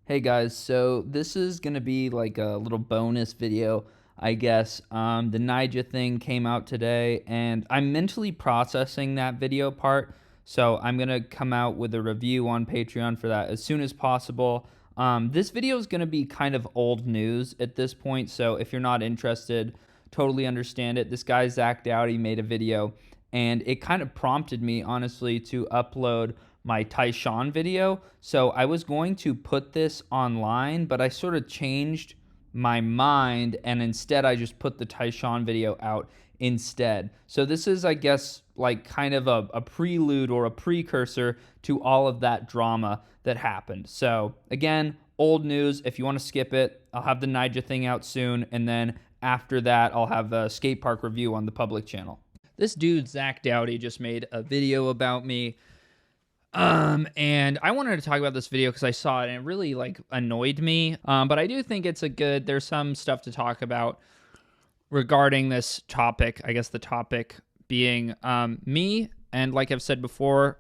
Hey guys, so this is gonna be like a little bonus video, I guess. The Nyjah thing came out today, and I'm mentally processing that video part. So I'm gonna come out with a review on Patreon for that as soon as possible. This video is gonna be kind of old news at this point, so if you're not interested, totally understand it. This guy Zach Dowdy made a video, and it kind of prompted me, honestly, to upload my Tyshawn video. So I was going to put this online, but I sort of changed my mind, and instead I just put the Tyshawn video out instead. So this is, I guess, like kind of a prelude or a precursor to all of that drama that happened. So again, old news. If you want to skip it, I'll have the Nyjah thing out soon, and then after that, I'll have a skate park review on the public channel. This dude, Zach Dowdy, just made a video about me. And I wanted to talk about this video because I saw it and it really like annoyed me. But I do think there's some stuff to talk about regarding this topic. I guess the topic being me, and like I've said before,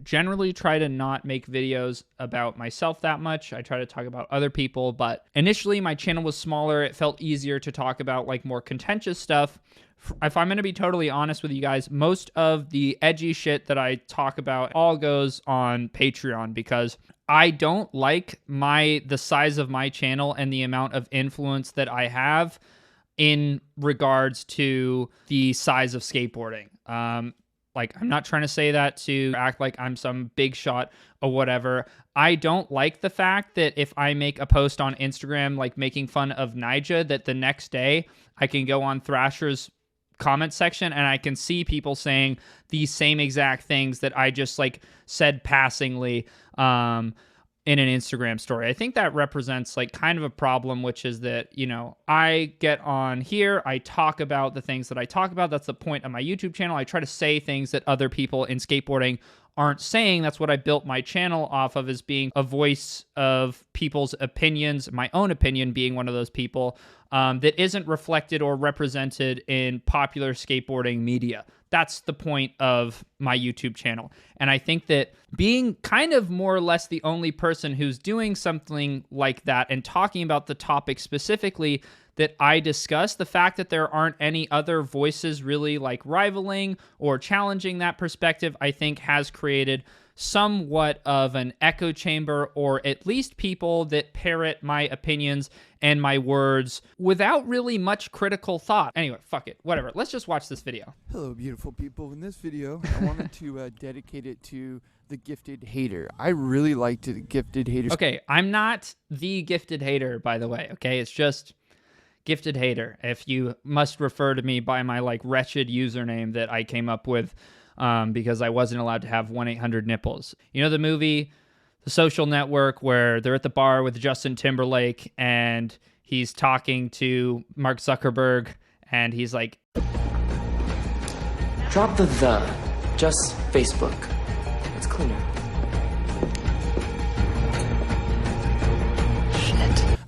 generally try to not make videos about myself that much. I try to talk about other people, but initially my channel was smaller. It felt easier to talk about like more contentious stuff. If I'm going to be totally honest with you guys, most of the edgy shit that I talk about all goes on Patreon because I don't like the size of my channel and the amount of influence that I have in regards to the size of skateboarding. Like, I'm not trying to say that to act like I'm some big shot or whatever. I don't like the fact that if I make a post on Instagram, like making fun of Nyjah, that the next day I can go on Thrasher's comment section and I can see people saying these same exact things that I just like said passingly in an Instagram story. I think that represents like kind of a problem, which is that, you know, I get on here, I talk about the things that I talk about. That's the point of my YouTube channel. I try to say things that other people in skateboarding aren't saying. That's what I built my channel off of, is being a voice of people's opinions, my own opinion being one of those people that isn't reflected or represented in popular skateboarding media. That's the point of my YouTube channel. And I think that being kind of more or less the only person who's doing something like that and talking about the topic specifically that I discuss, the fact that there aren't any other voices really like rivaling or challenging that perspective, I think has created somewhat of an echo chamber, or at least people that parrot my opinions and my words without really much critical thought. Anyway, fuck it, whatever. Let's just watch this video. Hello, beautiful people. In this video, I wanted to dedicate it to the Gifted Hater. I really liked the Gifted Hater. Okay, I'm not the Gifted Hater, by the way, okay? It's just Gifted Hater, if you must refer to me by my like wretched username that I came up with because I wasn't allowed to have 1-800-Nipples. You know the movie The Social Network, where they're at the bar with Justin Timberlake and he's talking to Mark Zuckerberg and he's like, drop the, just Facebook. It's cleaner.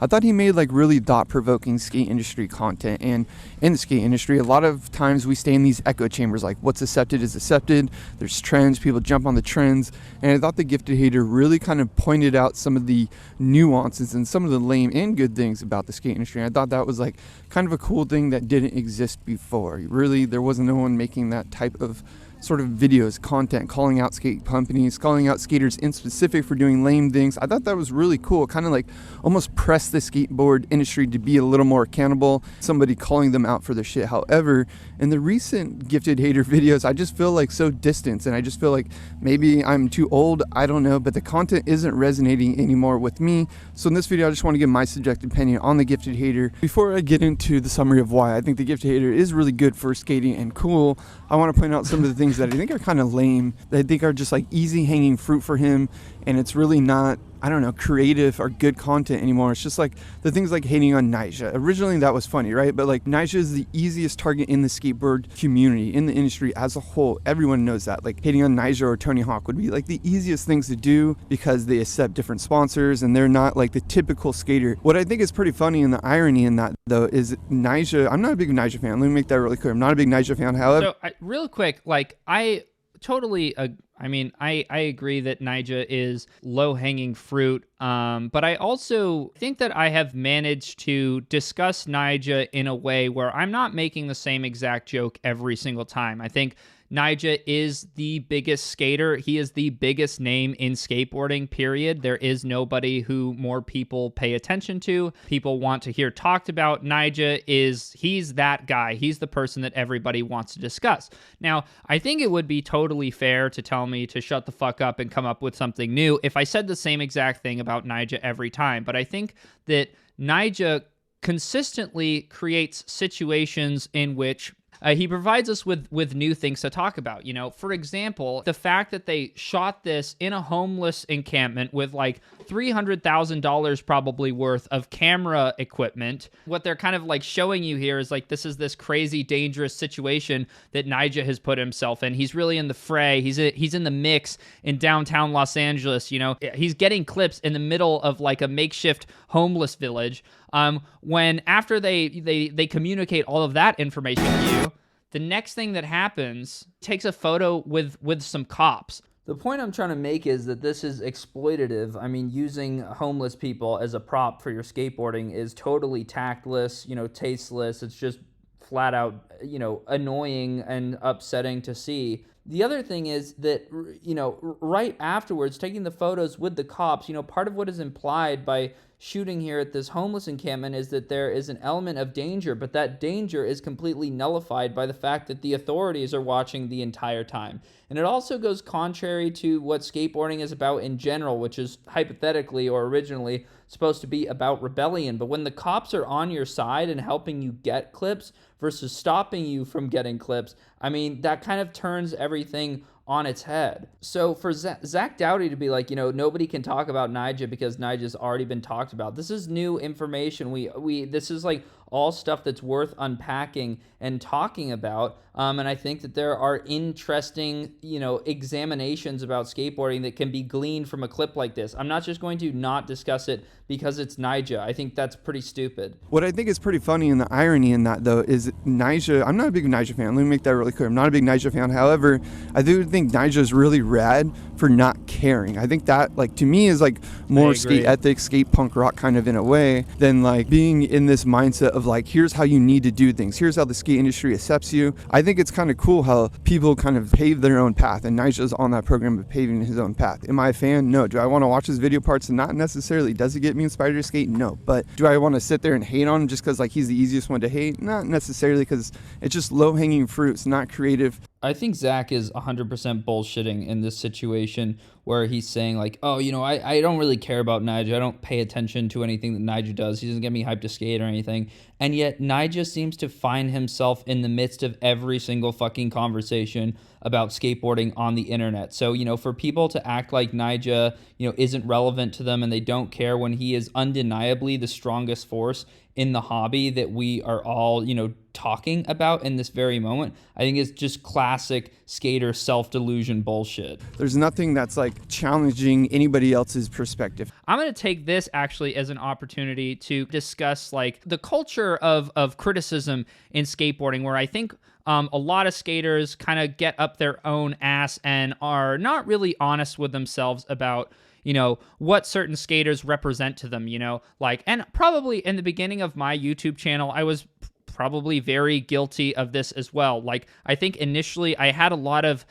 I thought he made like really thought-provoking skate industry content, and in the skate industry a lot of times we stay in these echo chambers, like what's accepted is accepted. There's trends, people jump on the trends, and I thought the Gifted Hater really kind of pointed out some of the nuances and some of the lame and good things about the skate industry. And I thought that was like kind of a cool thing that didn't exist before. Really, there wasn't no one making that type of sort of videos, content, calling out skate companies, calling out skaters in specific for doing lame things. I thought that was really cool. Kind of like almost press the skateboard industry to be a little more accountable, somebody calling them out for their shit. However, in the recent Gifted Hater videos, I just feel like so distant, and I just feel like maybe I'm too old, I don't know, but the content isn't resonating anymore with me. So in this video, I just want to give my subjective opinion on the Gifted Hater. Before I get into the summary of why I think the Gifted Hater is really good for skating and cool, I want to point out some of the things that I think are kind of lame, that I think are just like easy hanging fruit for him, and it's really not, I don't know, creative or good content anymore. It's just like the things like hating on Nyjah. Originally that was funny, right? But like Nyjah is the easiest target in the skateboard community, in the industry as a whole. Everyone knows that. Like hating on Nyjah or Tony Hawk would be like the easiest things to do because they accept different sponsors and they're not like the typical skater. What I think is pretty funny, and the irony in that though, is Nyjah, I'm not a big Nyjah fan. Let me make that really clear. I'm not a big Nyjah fan. However, so real quick, like I totally. I mean, I agree that Nyjah is low-hanging fruit, but I also think that I have managed to discuss Nyjah in a way where I'm not making the same exact joke every single time. I think Nyjah is the biggest skater. He is the biggest name in skateboarding, period. There is nobody who more people pay attention to. People want to hear talked about. He's that guy. He's the person that everybody wants to discuss. Now, I think it would be totally fair to tell me to shut the fuck up and come up with something new if I said the same exact thing about Nyjah every time. But I think that Nyjah consistently creates situations in which he provides us with new things to talk about. You know, for example, the fact that they shot this in a homeless encampment with like $300,000 probably worth of camera equipment. What they're kind of like showing you here is like, this is this crazy, dangerous situation that Nyjah has put himself in. He's really in the fray. He's in the mix in downtown Los Angeles. You know, he's getting clips in the middle of like a makeshift homeless village. When after they communicate all of that information to you, the next thing that happens takes a photo with some cops. The point I'm trying to make is that this is exploitative. I mean, using homeless people as a prop for your skateboarding is totally tactless, tasteless. It's just flat out, annoying and upsetting to see. The other thing is that, right afterwards, taking the photos with the cops, part of what is implied by shooting here at this homeless encampment is that there is an element of danger, but that danger is completely nullified by the fact that the authorities are watching the entire time. And it also goes contrary to what skateboarding is about in general, which is hypothetically or originally supposed to be about rebellion. But when the cops are on your side and helping you get clips versus stopping you from getting clips, I mean, that kind of turns everything on its head. So for Zach Dowdy to be like, nobody can talk about Nyjah because Nyjah's already been talked about. This is new information. This is like all stuff that's worth unpacking and talking about. And I think that there are interesting, examinations about skateboarding that can be gleaned from a clip like this. I'm not just going to not discuss it because it's Nyjah. I think that's pretty stupid. What I think is pretty funny, and the irony in that, though, is Nyjah. I'm not a big Nyjah fan. Let me make that really clear. I'm not a big Nyjah fan. However, I do think Nyjah is really rad for not caring. I think that, to me, is more skate ethics, skate punk rock kind of in a way than being in this mindset of here's how you need to do things. Here's how the skate industry accepts you. I think it's kind of cool how people kind of pave their own path, and Nyjah's on that program of paving his own path. Am I a fan? No. Do I want to watch his video parts? Not necessarily. Does it get me inspired to skate? No. But do I want to sit there and hate on him just because he's the easiest one to hate? Not necessarily, because it's just low-hanging fruit. It's not creative. I think Zach is 100% bullshitting in this situation where he's saying I don't really care about Nyjah. I don't pay attention to anything that Nyjah does. He doesn't get me hyped to skate or anything. And yet Nyjah seems to find himself in the midst of every single fucking conversation about skateboarding on the internet. So, for people to act like Nyjah, isn't relevant to them and they don't care when he is undeniably the strongest force in the hobby that we are all, talking about in this very moment, I think it's just classic skater self-delusion bullshit. There's nothing that's challenging anybody else's perspective. I'm going to take this actually as an opportunity to discuss the culture of criticism in skateboarding, where I think a lot of skaters kind of get up their own ass and are not really honest with themselves about what certain skaters represent to them, and probably in the beginning of my YouTube channel, I was probably very guilty of this as well. I think initially I had a lot of,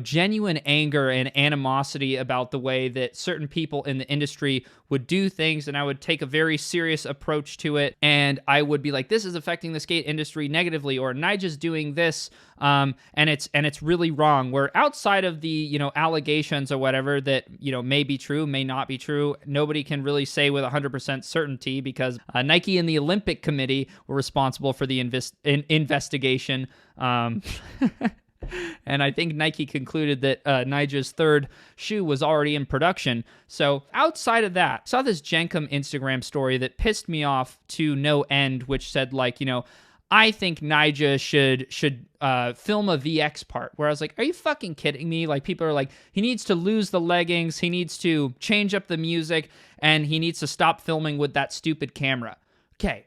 genuine anger and animosity about the way that certain people in the industry would do things, and I would take a very serious approach to it, and I would be like, this is affecting the skate industry negatively, or Nyjah's doing this, and it's really wrong. Where outside of the, allegations or whatever that, may be true, may not be true, nobody can really say with 100% certainty, because Nike and the Olympic Committee were responsible for the investigation. And I think Nike concluded that Nyjah's third shoe was already in production. So outside of that, I saw this Jenkem Instagram story that pissed me off to no end, which said I think Nyjah should film a VX part, where I was like, are you fucking kidding me? People are he needs to lose the leggings, he needs to change up the music, and he needs to stop filming with that stupid camera. Okay,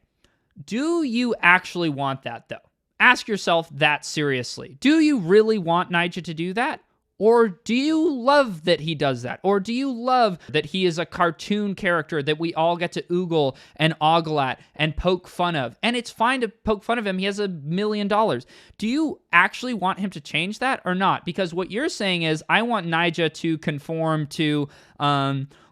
do you actually want that though? Ask yourself that seriously. Do you really want Nyjah to do that? Or do you love that he does that? Or do you love that he is a cartoon character that we all get to oogle and ogle at and poke fun of? And it's fine to poke fun of him. He has $1 million. Do you actually want him to change that or not? Because what you're saying is, I want Nyjah to conform to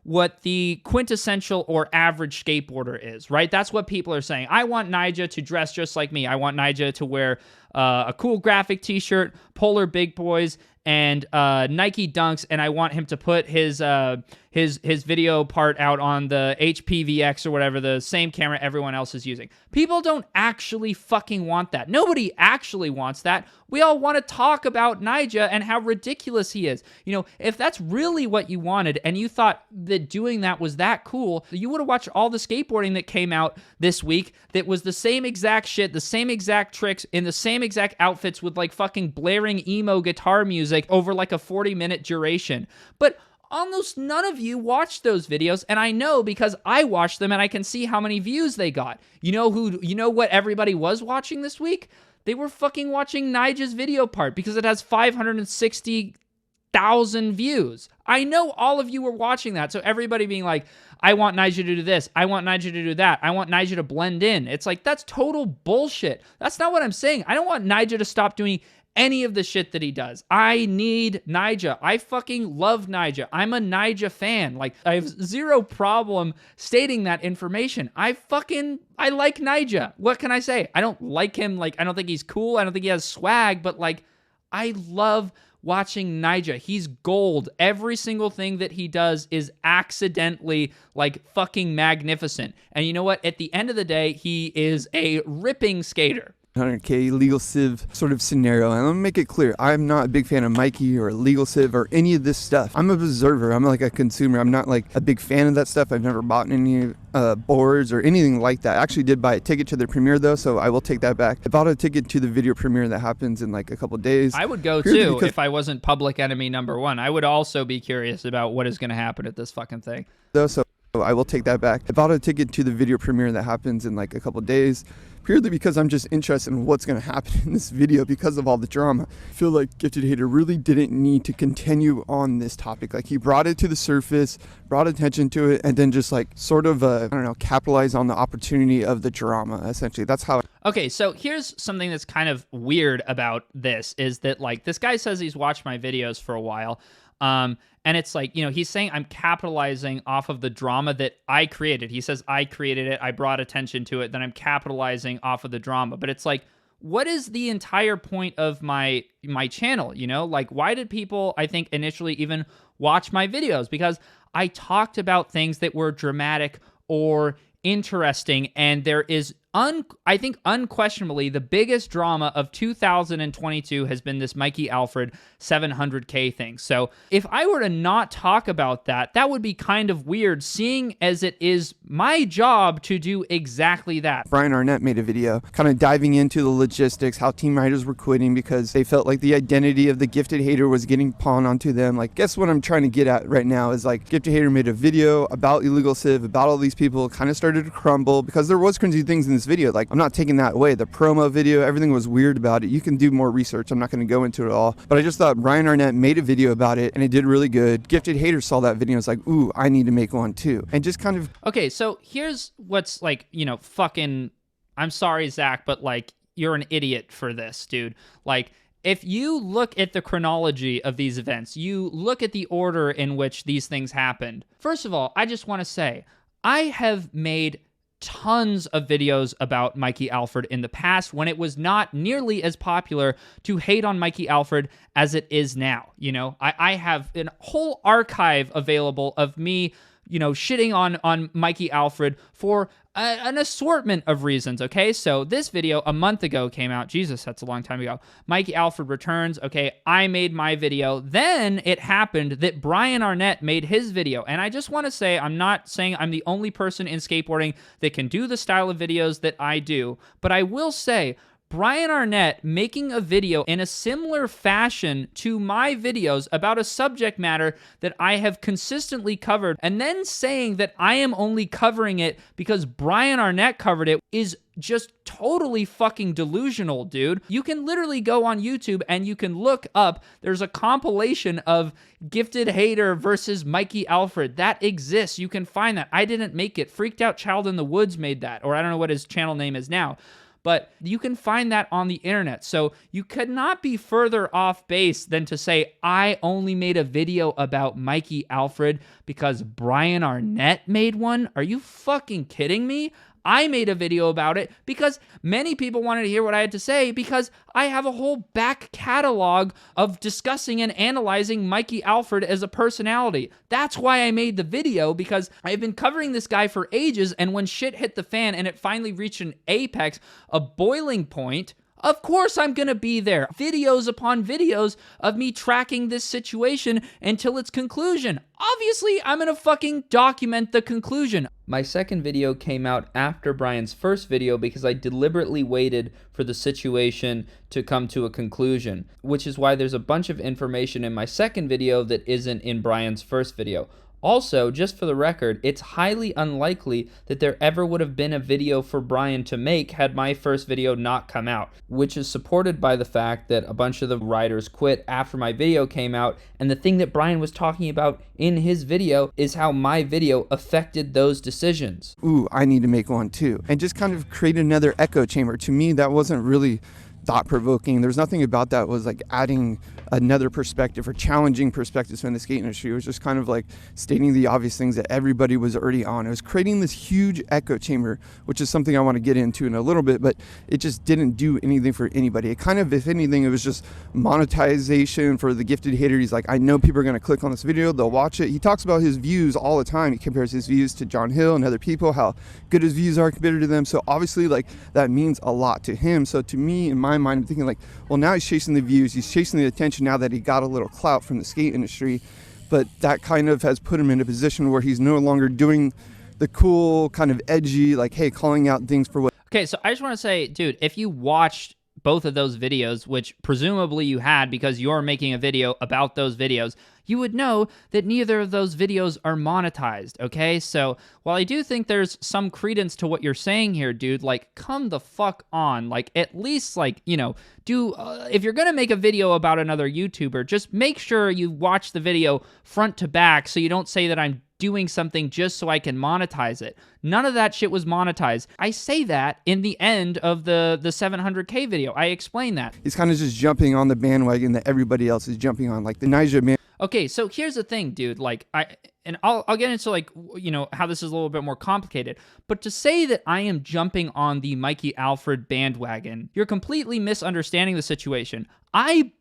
what the quintessential or average skateboarder is, right? That's what people are saying. I want Nyjah to dress just like me. I want Nyjah to wear a cool graphic t-shirt, Polar Big Boys, and Nike Dunks, and I want him to put his video part out on the HPVX or whatever, the same camera everyone else is using. People don't actually fucking want that. Nobody actually wants that. We all want to talk about Nyjah and how ridiculous he is. You know, if that's really what you wanted and you thought that doing that was that cool, you would have watched all the skateboarding that came out this week that was the same exact shit, the same exact tricks, in the same exact outfits with like fucking blaring emo guitar music over like a 40-minute duration. But almost none of you watched those videos, and I know because I watched them and I can see how many views they got. You know what everybody was watching this week? They were fucking watching Nyjah's video part because it has 560,000 views. I know all of you were watching that, so everybody being like, I want Nyjah to do this, I want Nyjah to do that, I want Nyjah to blend in. It's like, that's total bullshit. That's not what I'm saying. I don't want Nyjah to stop doing any of the shit that he does. I need Nyjah. I fucking love Nyjah. I'm a Nyjah fan. Like, I have zero problem stating that information. I like Nyjah. What can I say? I don't like him. Like, I don't think he's cool. I don't think he has swag, but like, I love watching Nyjah. He's gold. Every single thing that he does is accidentally like fucking magnificent. And you know what? At the end of the day, he is a ripping skater. 100K legal civ sort of scenario. And let me make it clear, I'm not a big fan of Mikey or legal civ or any of this stuff. I'm an observer. I'm like a consumer. I'm not like a big fan of that stuff. I've never bought any boards or anything like that. I actually did buy a ticket to the premiere though, so I will take that back. I bought a ticket to the video premiere that happens in like a couple days. I would go too if I wasn't public enemy number one. I would also be curious about what is going to happen at this fucking thing. Though, so I will take that back. I bought a ticket to the video premiere that happens in like a couple days, purely because I'm just interested in what's going to happen in this video because of all the drama. I feel like Gifted Hater really didn't need to continue on this topic. Like, he brought it to the surface, brought attention to it, and then just like sort of, capitalize on the opportunity of the drama, essentially. That's how. Okay, so here's something that's kind of weird about this, is that like this guy says he's watched my videos for a while. And it's like, he's saying I'm capitalizing off of the drama that I created. He says I created it, I brought attention to it, then I'm capitalizing off of the drama. But it's like, what is the entire point of my channel, Like, why did people, I think, initially even watch my videos? Because I talked about things that were dramatic or interesting, and there is I think unquestionably the biggest drama of 2022 has been this Mikey Alfred 700K thing. So if I were to not talk about that, that would be kind of weird, seeing as it is my job to do exactly that. Brian Arnett made a video kind of diving into the logistics, how team riders were quitting because they felt like the identity of the Gifted Hater was getting pawned onto them. Like, guess what I'm trying to get at right now is like, Gifted Hater made a video about illegal civ, about all these people, kind of started to crumble because there was cringy things in this video. Like, I'm not taking that away. The promo video, everything was weird about it. You can do more research. I'm not going to go into it all, but I just thought Brian Arnett made a video about it and it did really good. Gifted Hater saw that video and was like, ooh, I need to make one too. And just kind of. Okay, so here's what's like, fucking, I'm sorry, Zach, but like, you're an idiot for this, dude. Like, if you look at the chronology of these events, you look at the order in which these things happened. First of all, I just want to say, I have made tons of videos about Mikey Alfred in the past when it was not nearly as popular to hate on Mikey Alfred as it is now. I have a whole archive available of me, shitting on Mikey Alfred for an assortment of reasons, okay? So this video a month ago came out. Jesus, that's a long time ago. Mikey Alfred returns. Okay, I made my video. Then it happened that Brian Arnett made his video. And I just want to say, I'm not saying I'm the only person in skateboarding that can do the style of videos that I do, but I will say, Brian Arnett making a video in a similar fashion to my videos about a subject matter that I have consistently covered, and then saying that I am only covering it because Brian Arnett covered it, is just totally fucking delusional, dude. You can literally go on YouTube and you can look up, there's a compilation of Gifted Hater versus Mikey Alfred. That exists. You can find that. I didn't make it. Freaked Out Child in the Woods made that, or I don't know what his channel name is now. But you can find that on the internet. So you could not be further off base than to say, I only made a video about Mikey Alfred because Brian Arnett made one. Are you fucking kidding me? I made a video about it because many people wanted to hear what I had to say because I have a whole back catalog of discussing and analyzing Mikey Alfred as a personality. That's why I made the video, because I've been covering this guy for ages, and when shit hit the fan and it finally reached an apex, a boiling point, of course I'm gonna be there. Videos upon videos of me tracking this situation until its conclusion. Obviously, I'm gonna fucking document the conclusion. My second video came out after Brian's first video because I deliberately waited for the situation to come to a conclusion, which is why there's a bunch of information in my second video that isn't in Brian's first video. Also, just for the record, it's highly unlikely that there ever would have been a video for Brian to make had my first video not come out, which is supported by the fact that a bunch of the writers quit after my video came out, and the thing that Brian was talking about in his video is how my video affected those decisions. Ooh, I need to make one too. And just kind of create another echo chamber. To me, that wasn't really thought-provoking. There's nothing about that was like adding another perspective or challenging perspectives in the skate industry. It was just kind of like stating the obvious things that everybody was already on. It was creating this huge echo chamber, which is something I want to get into in a little bit, but it just didn't do anything for anybody. It kind of, if anything, it was just monetization for the Gifted Hater. He's like, I know people are going to click on this video, they'll watch it. He talks about his views all the time. He compares his views to John Hill and other people, how good his views are compared to them. So obviously, like, that means a lot to him. So to me, in my mind, I'm thinking like, well, now he's chasing the views, he's chasing the attention now that he got a little clout from the skate industry, but that kind of has put him in a position where he's no longer doing the cool, kind of edgy, like, hey, calling out things for what. Okay, so I just want to say, dude, if you watched both of those videos, which presumably you had because you're making a video about those videos, you would know that neither of those videos are monetized, okay? So while I do think there's some credence to what you're saying here, dude, like, come the fuck on. Like, at least, like, you know, if you're gonna make a video about another YouTuber, just make sure you watch the video front to back so you don't say that I'm doing something just so I can monetize it. None of that shit was monetized. I say that in the end of the 700K video. I explain that. He's kind of just jumping on the bandwagon that everybody else is jumping on, like the Nyjah man. Okay, so here's the thing, dude. Like, I'll get into, like, you know, how this is a little bit more complicated. But to say that I am jumping on the Mikey Alfred bandwagon, you're completely misunderstanding the situation. I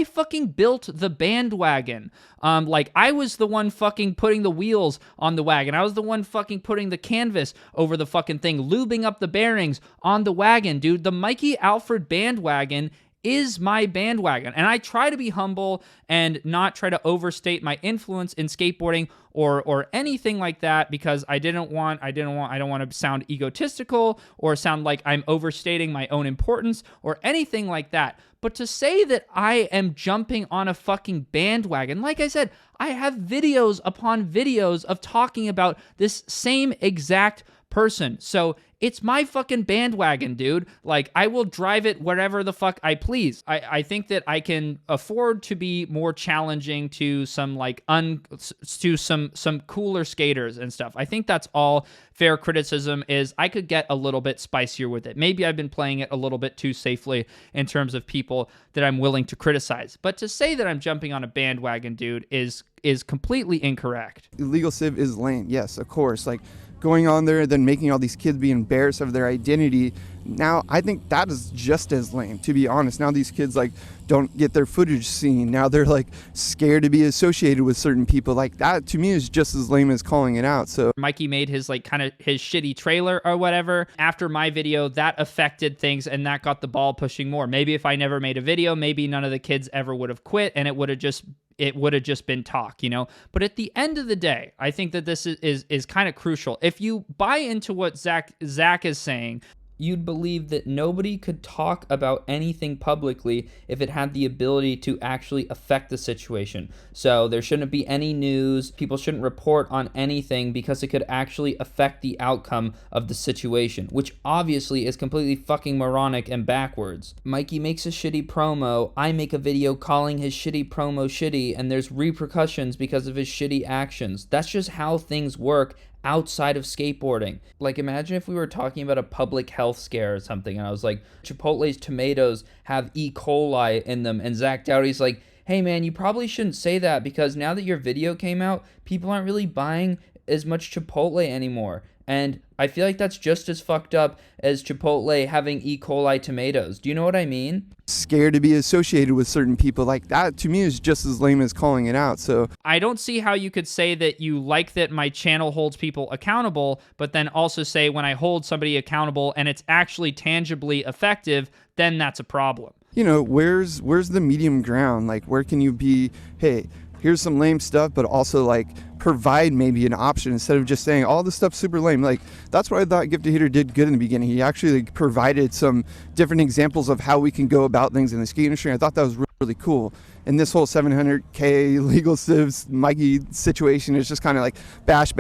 fucking built the bandwagon. Like, I was the one fucking putting the wheels on the wagon. I was the one fucking putting the canvas over the fucking thing, lubing up the bearings on the wagon, dude. The Mikey Alfred bandwagon is my bandwagon, and I try to be humble and not try to overstate my influence in skateboarding or anything like that, because I don't want to sound egotistical or sound like I'm overstating my own importance or anything like that. But to say that I am jumping on a fucking bandwagon, like I said, I have videos upon videos of talking about this same exact person. So it's my fucking bandwagon, dude. Like, I will drive it wherever the fuck I please. I think that I can afford to be more challenging to some, like, some cooler skaters and stuff. I think that's all fair criticism is. I could get a little bit spicier with it. Maybe I've been playing it a little bit too safely in terms of people that I'm willing to criticize. But to say that I'm jumping on a bandwagon, dude, is completely incorrect. Illegal Civ is lame, yes, of course. Like, going on there and then making all these kids be embarrassed of their identity. Now, I think that is just as lame, to be honest. Now these kids, like, don't get their footage seen. Now they're, like, scared to be associated with certain people. Like, that to me is just as lame as calling it out. So Mikey made his, like, kind of his shitty trailer or whatever after my video. That affected things, and that got the ball pushing more. Maybe if I never made a video, maybe none of the kids ever would have quit, and it would have just been talk, you know? But at the end of the day, I think that this is kind of crucial. If you buy into what Zach is saying, you'd believe that nobody could talk about anything publicly if it had the ability to actually affect the situation. So there shouldn't be any news, people shouldn't report on anything because it could actually affect the outcome of the situation, which obviously is completely fucking moronic and backwards. Mikey makes a shitty promo, I make a video calling his shitty promo shitty, and there's repercussions because of his shitty actions. That's just how things work outside of skateboarding. Like, imagine if we were talking about a public health scare or something, and I was like, Chipotle's tomatoes have E. coli in them, and Zach Dowdy's like, hey man, you probably shouldn't say that because now that your video came out, people aren't really buying as much Chipotle anymore. And I feel like that's just as fucked up as Chipotle having E. coli tomatoes. Do you know what I mean? Scared to be associated with certain people like that, to me, is just as lame as calling it out. So I don't see how you could say that you like that my channel holds people accountable, but then also say when I hold somebody accountable and it's actually tangibly effective, then that's a problem. you know, where's the medium ground? Like, where can you be, hey, here's some lame stuff, but also like provide maybe an option instead of just saying all this stuff's super lame. Like, that's what I thought Gifted Hater did good in the beginning. He actually like, provided some different examples of how we can go about things in the skate industry. I thought that was really cool. And this whole 700K legal civs Mikey situation is just kind of like bash.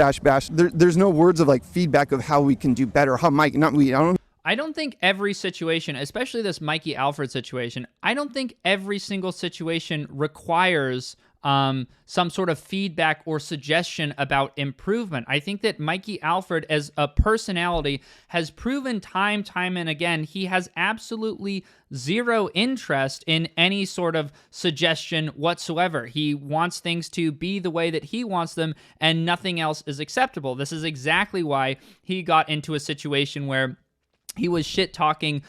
There's no words of like feedback of how we can do better. How Mike, not we, I don't think every situation, especially this Mikey Alfred situation, I don't think every single situation requires some sort of feedback or suggestion about improvement. I think that Mikey Alfred as a personality has proven time and again, he has absolutely zero interest in any sort of suggestion whatsoever. He wants things to be the way that he wants them and nothing else is acceptable. This is exactly why he got into a situation where he was shit-talking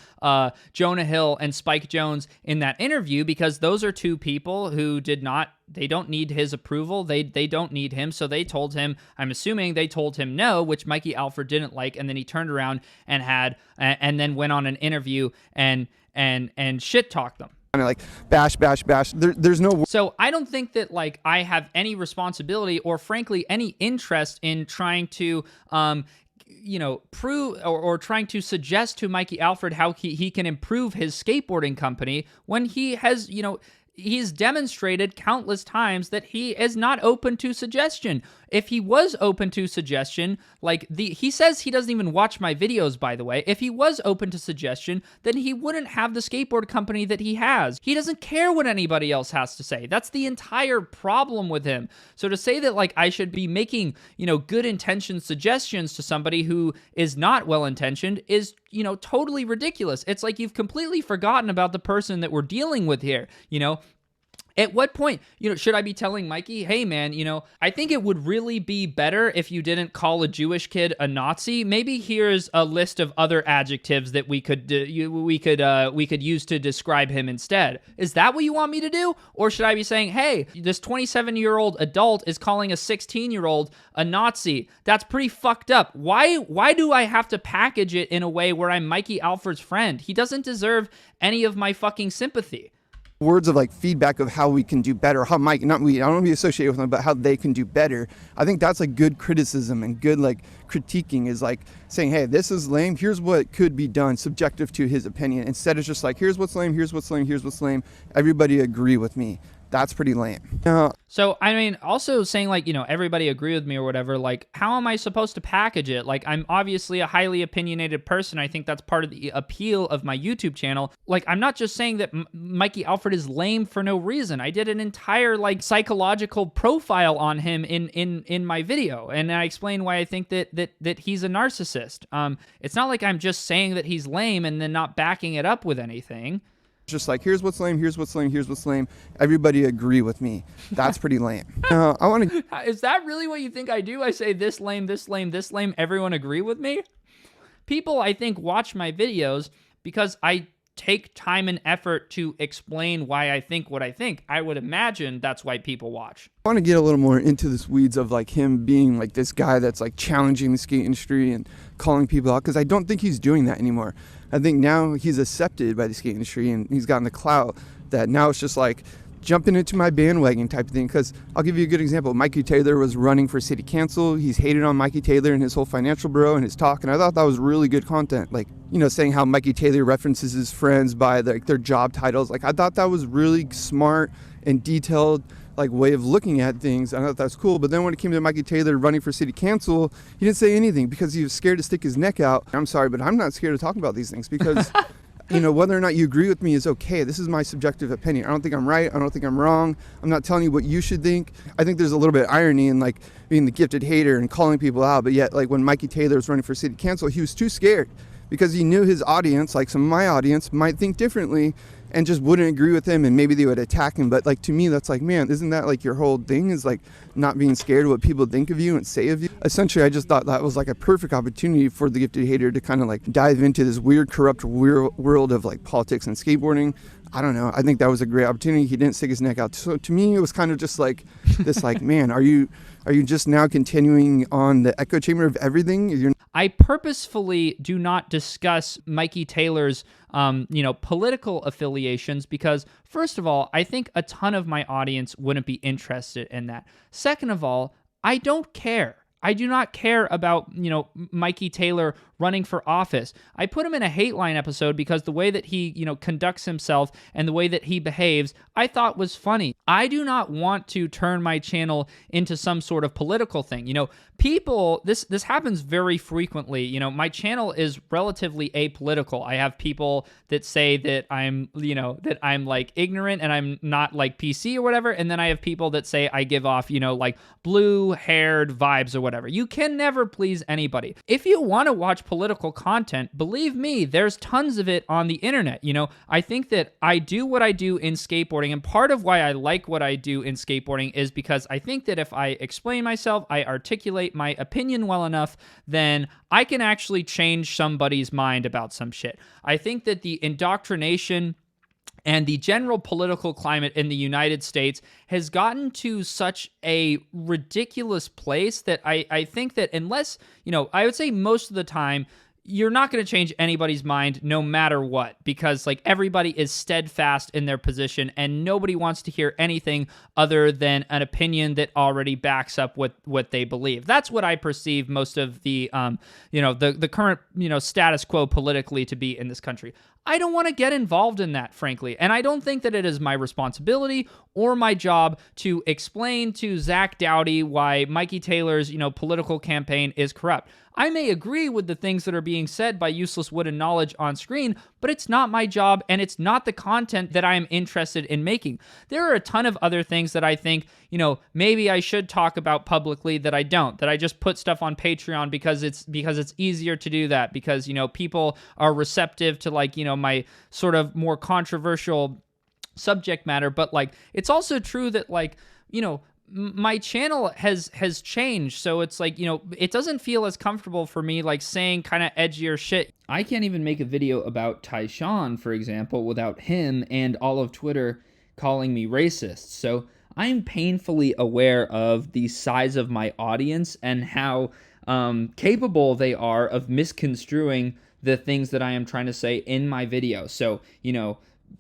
Jonah Hill and Spike Jonze in that interview because those are two people who they don't need his approval. They don't need him. So they told him, I'm assuming they told him no, which Mikey Alfred didn't like. And then he turned around and then went on an interview and shit-talked them. kind of like bash. There's no. So I don't think that like I have any responsibility or frankly any interest in trying to prove or trying to suggest to Mikey Alfred how he can improve his skateboarding company when he has, he's demonstrated countless times that he is not open to suggestion. If he was open to suggestion, he says he doesn't even watch my videos, by the way. If he was open to suggestion, then he wouldn't have the skateboard company that he has. He doesn't care what anybody else has to say. That's the entire problem with him. So to say that I should be making, good intentioned suggestions to somebody who is not well-intentioned is, totally ridiculous. It's like you've completely forgotten about the person that we're dealing with here, At what point, should I be telling Mikey, hey man, I think it would really be better if you didn't call a Jewish kid a Nazi. Maybe here's a list of other adjectives that we could use to describe him instead. Is that what you want me to do? Or should I be saying, hey, this 27-year-old adult is calling a 16-year-old a Nazi? That's pretty fucked up. Why do I have to package it in a way where I'm Mikey Alfred's friend? He doesn't deserve any of my fucking sympathy. Words of like feedback of how we can do better, how Mike, not we, I don't want to be associated with them, but how they can do better. I think that's like good criticism and good like critiquing is like saying, hey, this is lame, here's what could be done, subjective to his opinion. Instead it's just like, here's what's lame, everybody agree with me. That's pretty lame. So, I mean, also saying everybody agree with me or whatever, how am I supposed to package it? I'm obviously a highly opinionated person. I think that's part of the appeal of my YouTube channel. I'm not just saying that Mikey Alfred is lame for no reason. I did an entire psychological profile on him in my video. And I explained why I think that he's a narcissist. It's not like I'm just saying that he's lame and then not backing it up with anything. Just like, here's what's lame, everybody agree with me. That's pretty lame. I want to. Is that really what you think I do? I say this lame, everyone agree with me? People, I think, watch my videos because I take time and effort to explain why I think what I think. I would imagine that's why people watch. I want to get a little more into this weeds of him being this guy that's challenging the skate industry and calling people out, because I don't think he's doing that anymore. I think now he's accepted by the skate industry and he's gotten the clout that now it's just jumping into my bandwagon type of thing. Because I'll give you a good example. Mikey Taylor was running for city council. He's hated on Mikey Taylor and his whole financial bro and his talk. And I thought that was really good content. Like, you know, saying how Mikey Taylor references his friends by their job titles. Like, I thought that was really smart and detailed, like, way of looking at things. I thought that was cool. But then when it came to Mikey Taylor running for city council, he didn't say anything because he was scared to stick his neck out. I'm sorry, but I'm not scared of talking about these things because you know, whether or not you agree with me is okay. This is my subjective opinion. I don't think I'm right. I don't think I'm wrong. I'm not telling you what you should think. I think there's a little bit of irony in, like, being the gifted hater and calling people out. But yet, like, when Mikey Taylor was running for city council, he was too scared because he knew his audience, like some of my audience, might think differently and just wouldn't agree with him, and maybe they would attack him. But, like, to me, that's like, man, isn't that like your whole thing, is like not being scared of what people think of you and say of you? Essentially, I just thought that was like a perfect opportunity for the gifted hater to kind of like dive into this weird, corrupt world of like politics and skateboarding. I don't know. I think that was a great opportunity. He didn't stick his neck out. So to me, it was kind of just like this, like, man, are you just now continuing on the echo chamber of everything? I purposefully do not discuss Mikey Taylor's, political affiliations because, first of all, I think a ton of my audience wouldn't be interested in that. Second of all, I don't care. I do not care about, Mikey Taylor running for office. I put him in a hate line episode because the way that he, conducts himself and the way that he behaves, I thought was funny. I do not want to turn my channel into some sort of political thing. People, this happens very frequently. My channel is relatively apolitical. I have people that say that I'm like ignorant and I'm not like PC or whatever. And then I have people that say I give off, like blue-haired vibes or whatever. You can never please anybody. If you want to watch political content, believe me, there's tons of it on the internet. I think that I do what I do in skateboarding, and part of why I like what I do in skateboarding is because I think that if I explain myself, I articulate my opinion well enough, then I can actually change somebody's mind about some shit. I think that the indoctrination and the general political climate in the United States has gotten to such a ridiculous place that I think that unless, I would say most of the time, you're not going to change anybody's mind no matter what, because like everybody is steadfast in their position and nobody wants to hear anything other than an opinion that already backs up what they believe. That's what I perceive most of the, the current, status quo politically to be in this country. I don't want to get involved in that, frankly. And I don't think that it is my responsibility or my job to explain to Zach Dowdy why Mikey Taylor's, political campaign is corrupt. I may agree with the things that are being said by Useless Wooden Knowledge on screen, but it's not my job and it's not the content that I am interested in making. There are a ton of other things that I think, maybe I should talk about publicly that I don't, that I just put stuff on Patreon because it's easier to do that because, people are receptive to like, my sort of more controversial subject matter. But like, it's also true that like, my channel has changed, so it's like, it doesn't feel as comfortable for me like saying kind of edgier shit. I can't even make a video about Tyshawn, for example, without him and all of Twitter calling me racist. So I'm painfully aware of the size of my audience and how capable they are of misconstruing the things that I am trying to say in my video. So,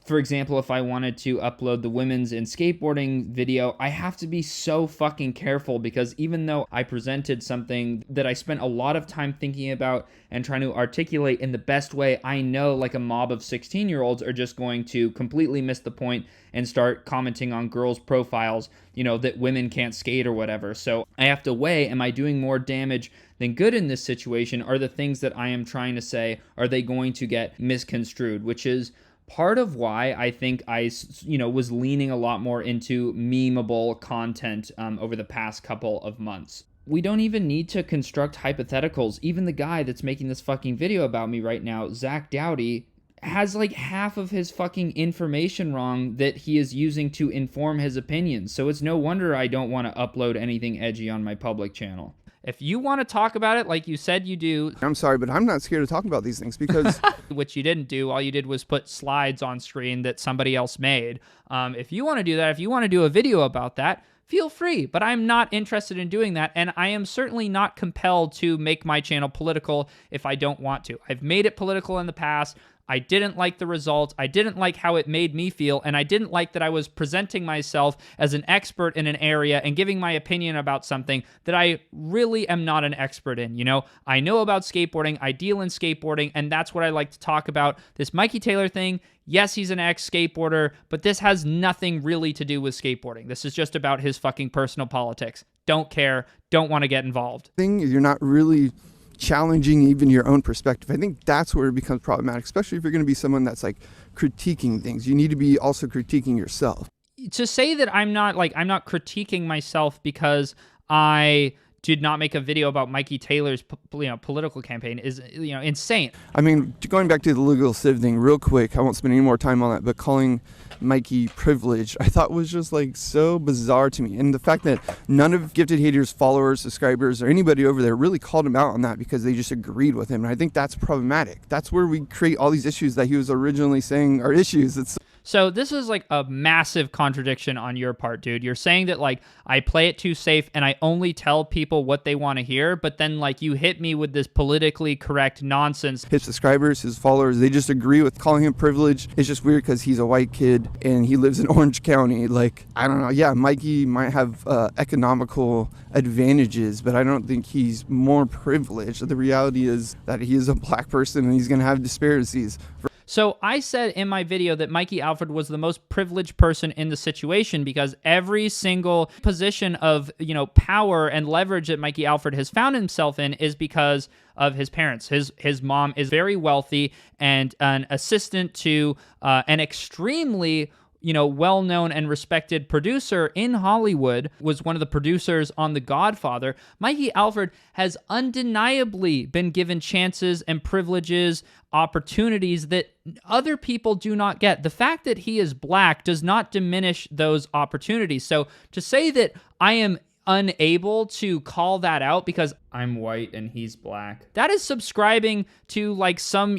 for example, if I wanted to upload the women's in skateboarding video, I have to be so fucking careful because even though I presented something that I spent a lot of time thinking about and trying to articulate in the best way, I know like a mob of 16-year-olds are just going to completely miss the point and start commenting on girls' profiles, that women can't skate or whatever. So I have to weigh, am I doing more damage than good in this situation? Are the things that I am trying to say, are they going to get misconstrued? Which is part of why I think I, was leaning a lot more into memeable content over the past couple of months. We don't even need to construct hypotheticals. Even the guy that's making this fucking video about me right now, Zach Dowdy, has like half of his fucking information wrong that he is using to inform his opinions. So it's no wonder I don't want to upload anything edgy on my public channel. If you want to talk about it like you said you do... I'm sorry, but I'm not scared of talking about these things because... Which you didn't do. All you did was put slides on screen that somebody else made. If you want to do that, if you want to do a video about that, feel free. But I'm not interested in doing that, and I am certainly not compelled to make my channel political if I don't want to. I've made it political in the past. I didn't like the result. I didn't like how it made me feel. And I didn't like that I was presenting myself as an expert in an area and giving my opinion about something that I really am not an expert in. You know, I know about skateboarding. I deal in skateboarding. And that's what I like to talk about. This Mikey Taylor thing, yes, he's an ex-skateboarder, but this has nothing really to do with skateboarding. This is just about his fucking personal politics. Don't care. Don't want to get involved. You're not really challenging even your own perspective. I think that's where it becomes problematic, especially if you're going to be someone that's like critiquing things. You need to be also critiquing yourself. To say that I'm not critiquing myself because I did not make a video about Mikey Taylor's political campaign is insane. I mean, going back to the legal civ thing real quick, I won't spend any more time on that, but calling Mikey privileged, I thought was just like so bizarre to me. And the fact that none of Gifted Haters followers, subscribers, or anybody over there really called him out on that because they just agreed with him. And I think that's problematic. That's where we create all these issues that he was originally saying are issues. So this is like a massive contradiction on your part, dude. You're saying that like I play it too safe and I only tell people what they want to hear, but then like you hit me with this politically correct nonsense. His subscribers, his followers, they just agree with calling him privileged. It's just weird because he's a white kid and he lives in Orange County. Like, I don't know. Yeah, Mikey might have economical advantages, but I don't think he's more privileged. The reality is that he is a black person and he's going to have disparities. So I said in my video that Mikey Alfred was the most privileged person in the situation because every single position of, power and leverage that Mikey Alfred has found himself in is because of his parents. His mom is very wealthy and an assistant to an extremely well-known and respected producer in Hollywood, was one of the producers on The Godfather. Mikey Alfred has undeniably been given chances and privileges, opportunities that other people do not get. The fact that he is black does not diminish those opportunities. So to say that I am unable to call that out because I'm white and he's black, that is subscribing to like some,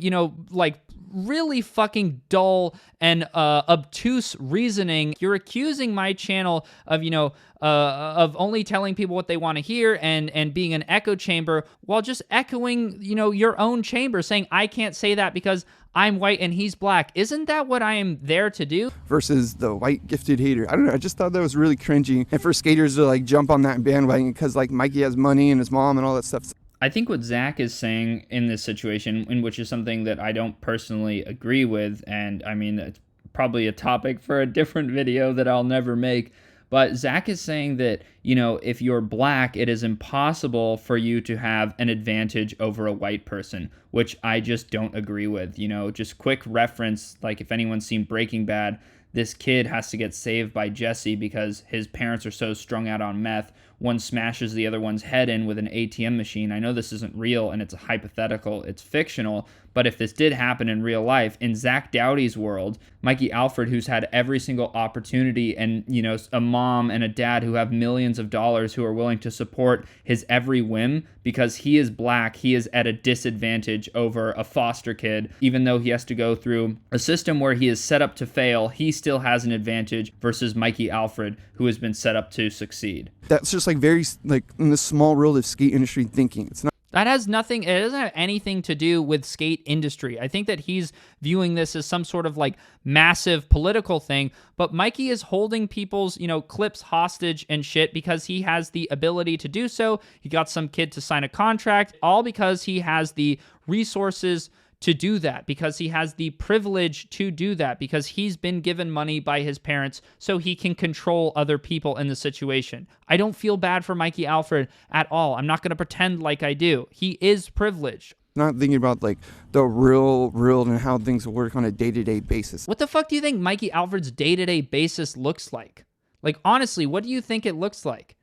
really fucking dull and obtuse reasoning. You're accusing my channel of only telling people what they want to hear and being an echo chamber while just echoing, your own chamber, saying I can't say that because I'm white and he's black. Isn't that what I am there to do? Versus the white gifted hater. I don't know. I just thought that was really cringy. And for skaters to like jump on that bandwagon because like Mikey has money and his mom and all that stuff. I think what Zach is saying in this situation, in which is something that I don't personally agree with, and I mean, it's probably a topic for a different video that I'll never make, but Zach is saying that, if you're black, it is impossible for you to have an advantage over a white person, which I just don't agree with. Just quick reference, like if anyone's seen Breaking Bad, this kid has to get saved by Jesse because his parents are so strung out on meth. One smashes the other one's head in with an ATM machine. I know this isn't real and it's a hypothetical, it's fictional, but if this did happen in real life, in Zach Dowdy's world, Mikey Alfred, who's had every single opportunity and, a mom and a dad who have millions of dollars who are willing to support his every whim, because he is black, he is at a disadvantage over a foster kid. Even though he has to go through a system where he is set up to fail, he still has an advantage versus Mikey Alfred, who has been set up to succeed. That's just like very like in the small world of skate industry thinking. It's not. That has nothing, it doesn't have anything to do with skate industry. I think that he's viewing this as some sort of like massive political thing, but Mikey is holding people's, clips hostage and shit because he has the ability to do so. He got some kid to sign a contract, all because he has the resources to do that, because he has the privilege to do that, because he's been given money by his parents so he can control other people in the situation. I don't feel bad for Mikey Alfred at all. I'm not going to pretend like I do. He is privileged. Not thinking about like the real world and how things work on a day-to-day basis. What the fuck do you think Mikey Alfred's day-to-day basis looks like? Like, honestly, what do you think it looks like?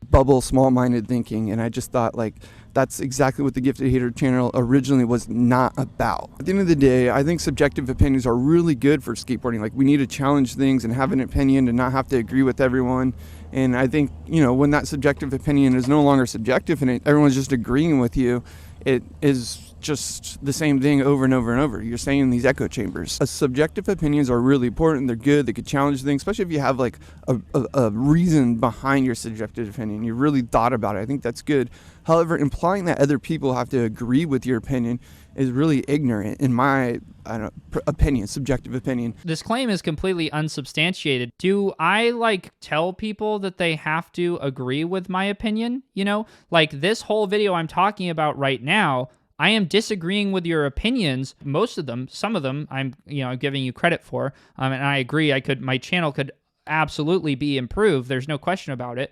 Bubble, small-minded thinking, and I just thought like that's exactly what the Gifted Hater channel originally was not about. At the end of the day, I think subjective opinions are really good for skateboarding. Like, we need to challenge things and have an opinion and not have to agree with everyone. And I think, when that subjective opinion is no longer subjective and everyone's just agreeing with you, it is just the same thing over and over and over. You're saying these echo chambers. Subjective opinions are really important. They're good. They could challenge things, especially if you have like a reason behind your subjective opinion. You really thought about it. I think that's good. However, implying that other people have to agree with your opinion is really ignorant, in my opinion, subjective opinion. This claim is completely unsubstantiated. Do I like tell people that they have to agree with my opinion? You know, like this whole video I'm talking about right now, I am disagreeing with your opinions. Most of them, some of them, I'm giving you credit for, and I agree. My channel could absolutely be improved. There's no question about it.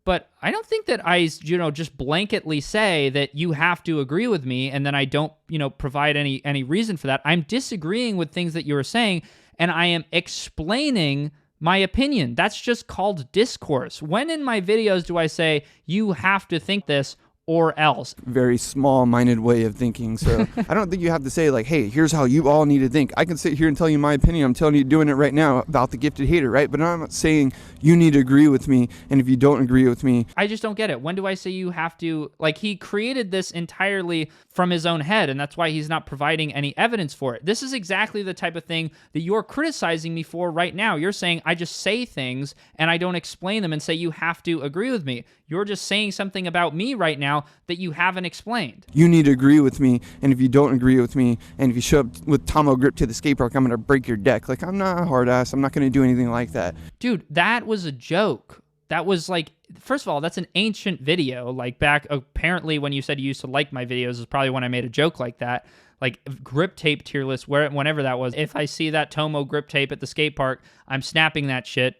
But I don't think that I, just blanketly say that you have to agree with me, and then I don't, provide any reason for that. I'm disagreeing with things that you were saying, and I am explaining my opinion. That's just called discourse. When in my videos do I say you have to think this or else? Very small-minded way of thinking. So I don't think you have to say like, hey, here's how you all need to think. I can sit here and tell you my opinion. I'm telling you, doing it right now about the gifted hater, right? But I'm not saying you need to agree with me. And if you don't agree with me, I just don't get it. When do I say you have to? Like, he created this entirely from his own head, and that's why he's not providing any evidence for it. This is exactly the type of thing that you're criticizing me for right now. You're saying I just say things and I don't explain them and say you have to agree with me. You're just saying something about me right now that you haven't explained. You need to agree with me, and if you don't agree with me, and if you show up with Tomo grip to the skate park, I'm going to break your deck. Like, I'm not a hard ass. I'm not going to do anything like that. Dude, that was a joke. That was like, first of all, that's an ancient video. Like back, apparently when you said you used to like my videos is probably when I made a joke like that. Like grip tape tier list, whenever that was. If I see that Tomo grip tape at the skate park, I'm snapping that shit.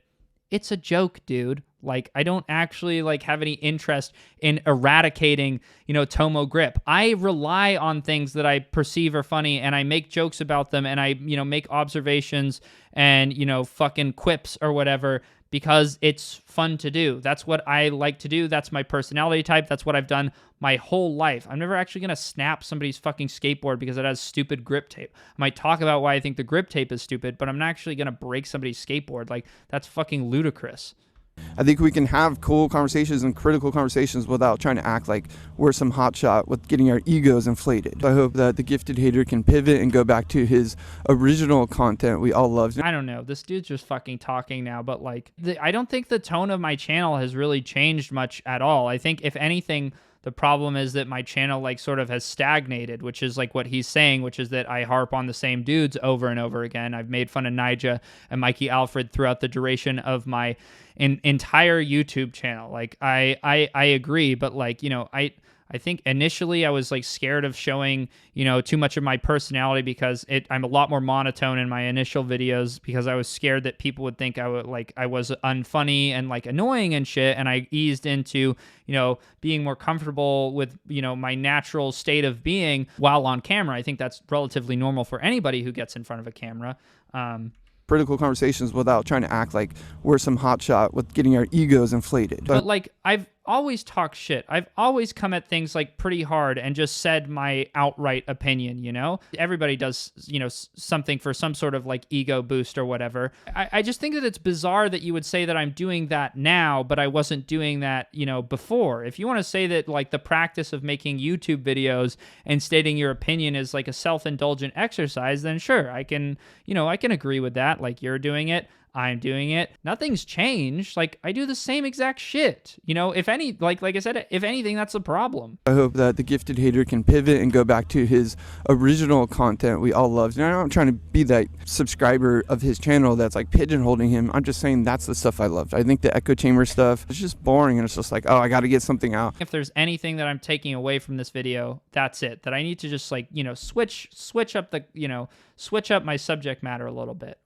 It's a joke, dude. Like, I don't actually like have any interest in eradicating, Tomo grip. I rely on things that I perceive are funny, and I make jokes about them, and I, make observations and, fucking quips or whatever, because it's fun to do. That's what I like to do. That's my personality type. That's what I've done my whole life. I'm never actually going to snap somebody's fucking skateboard because it has stupid grip tape. I might talk about why I think the grip tape is stupid, but I'm not actually going to break somebody's skateboard. Like, that's fucking ludicrous. I think we can have cool conversations and critical conversations without trying to act like we're some hotshot with getting our egos inflated. I hope that the gifted hater can pivot and go back to his original content we all loved. I don't know. This dude's just fucking talking now, but like, I don't think the tone of my channel has really changed much at all. I think if anything, the problem is that my channel like sort of has stagnated, which is like what he's saying, which is that I harp on the same dudes over and over again. I've made fun of Nyjah and Mikey Alfred throughout the duration of my entire YouTube channel. Like I agree, but like, I think initially I was like scared of showing, too much of my personality because I'm a lot more monotone in my initial videos because I was scared that people would think I was unfunny and like annoying and shit. And I eased into, being more comfortable with, my natural state of being while on camera. I think that's relatively normal for anybody who gets in front of a camera. Critical conversations without trying to act like we're some hotshot with getting our egos inflated. But like, I've always talked shit. I've always come at things like pretty hard and just said my outright opinion, Everybody does, something for some sort of like ego boost or whatever. I just think that it's bizarre that you would say that I'm doing that now, but I wasn't doing that, before. If you want to say that like the practice of making YouTube videos and stating your opinion is like a self-indulgent exercise, then sure, I can agree with that. Like, you're doing it, I'm doing it. Nothing's changed. Like, I do the same exact shit. If any, like I said, if anything, that's the problem. I hope that the gifted hater can pivot and go back to his original content we all loved. And I'm not trying to be that subscriber of his channel that's like pigeonholing him. I'm just saying that's the stuff I loved. I think the echo chamber stuff is just boring, and it's just like, oh, I got to get something out. If there's anything that I'm taking away from this video, that's it. That I need to just like, switch up the, switch up my subject matter a little bit.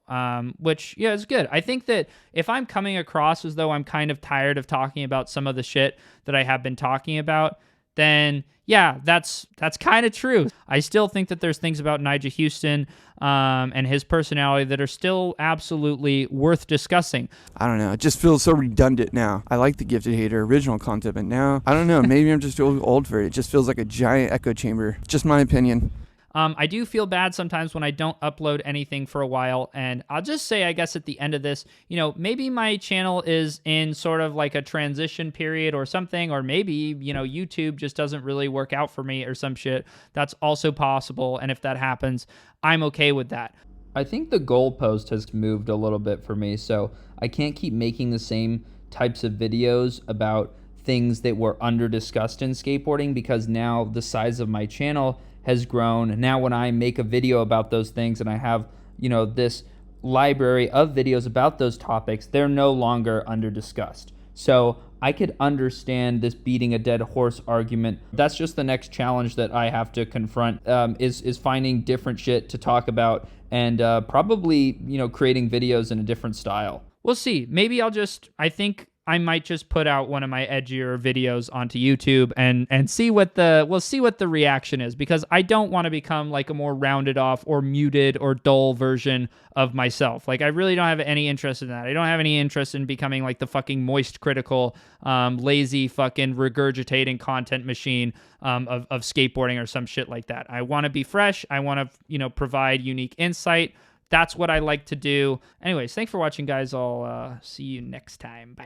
Which, yeah, is good. I think that if I'm coming across as though I'm kind of tired of talking about some of the shit that I have been talking about, then yeah, that's kind of true. I still think that there's things about Nyjah Huston and his personality that are still absolutely worth discussing. I don't know. It just feels so redundant now. I like the gifted hater original content, but now, I don't know. Maybe I'm just too old for it. It just feels like a giant echo chamber. Just my opinion. I do feel bad sometimes when I don't upload anything for a while. And I'll just say, I guess at the end of this, maybe my channel is in sort of like a transition period or something, or maybe, YouTube just doesn't really work out for me or some shit. That's also possible. And if that happens, I'm okay with that. I think the goalpost has moved a little bit for me, so I can't keep making the same types of videos about things that were under discussed in skateboarding, because now the size of my channel has grown. Now when I make a video about those things and I have, this library of videos about those topics, they're no longer under discussed. So I could understand this beating a dead horse argument. That's just the next challenge that I have to confront, is finding different shit to talk about, and probably, creating videos in a different style. We'll see. Maybe I think I might just put out one of my edgier videos onto YouTube and we'll see what the reaction is, because I don't want to become like a more rounded off or muted or dull version of myself. Like, I really don't have any interest in that. I don't have any interest in becoming like the fucking moist critical, lazy fucking regurgitating content machine of skateboarding or some shit like that. I want to be fresh. I want to, provide unique insight. That's what I like to do. Anyways, thanks for watching, guys. I'll see you next time. Bye.